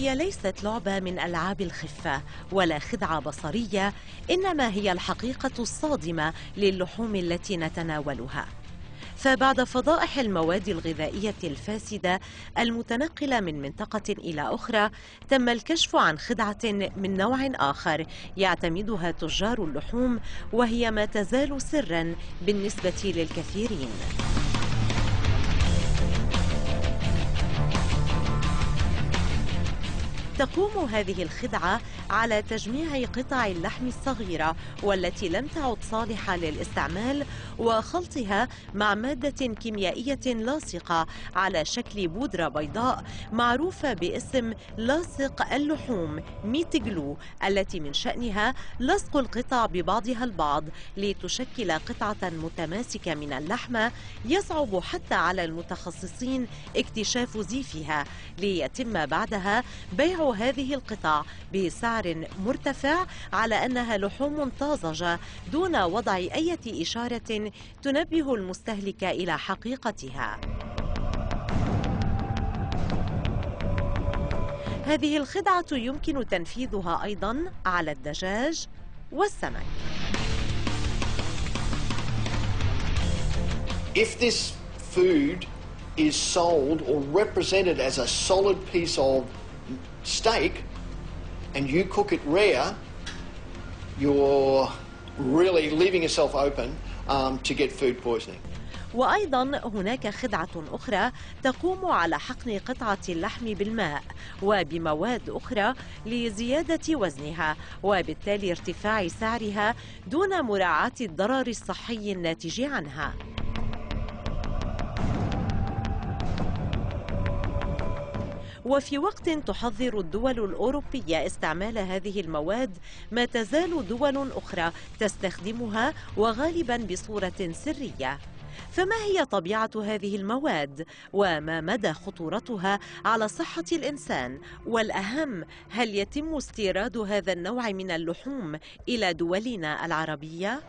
هي ليست لعبة من ألعاب الخفة ولا خدعة بصرية، إنما هي الحقيقة الصادمة للحوم التي نتناولها. فبعد فضائح المواد الغذائية الفاسدة المتنقلة من منطقة إلى أخرى، تم الكشف عن خدعة من نوع آخر يعتمدها تجار اللحوم، وهي ما تزال سراً بالنسبة للكثيرين. تقوم هذه الخدعة على تجميع قطع اللحم الصغيرة والتي لم تعد صالحة للاستعمال وخلطها مع مادة كيميائية لاصقة على شكل بودرة بيضاء معروفة باسم لاصق اللحوم ميت جلو، التي من شأنها لصق القطع ببعضها البعض لتشكل قطعة متماسكة من اللحمة يصعب حتى على المتخصصين اكتشاف زيفها، ليتم بعدها بيع هذه القطع بسعر مرتفع على أنها لحوم طازجة دون وضع أي إشارة تنبه المستهلك إلى حقيقتها. هذه الخدعة يمكن تنفيذها أيضا على الدجاج والسمك. If this food is sold or represented as a solid piece of steak and you cook it rare, you're really leaving yourself open to get food poisoning. وأيضا هناك خدعة أخرى تقوم على حقن قطعة اللحم بالماء وبمواد أخرى لزيادة وزنها وبالتالي ارتفاع سعرها دون مراعاة الضرر الصحي الناتج عنها. وفي وقت تحذر الدول الأوروبية استعمال هذه المواد، ما تزال دول أخرى تستخدمها وغالبا بصورة سرية. فما هي طبيعة هذه المواد؟ وما مدى خطورتها على صحة الإنسان؟ والأهم، هل يتم استيراد هذا النوع من اللحوم إلى دولنا العربية؟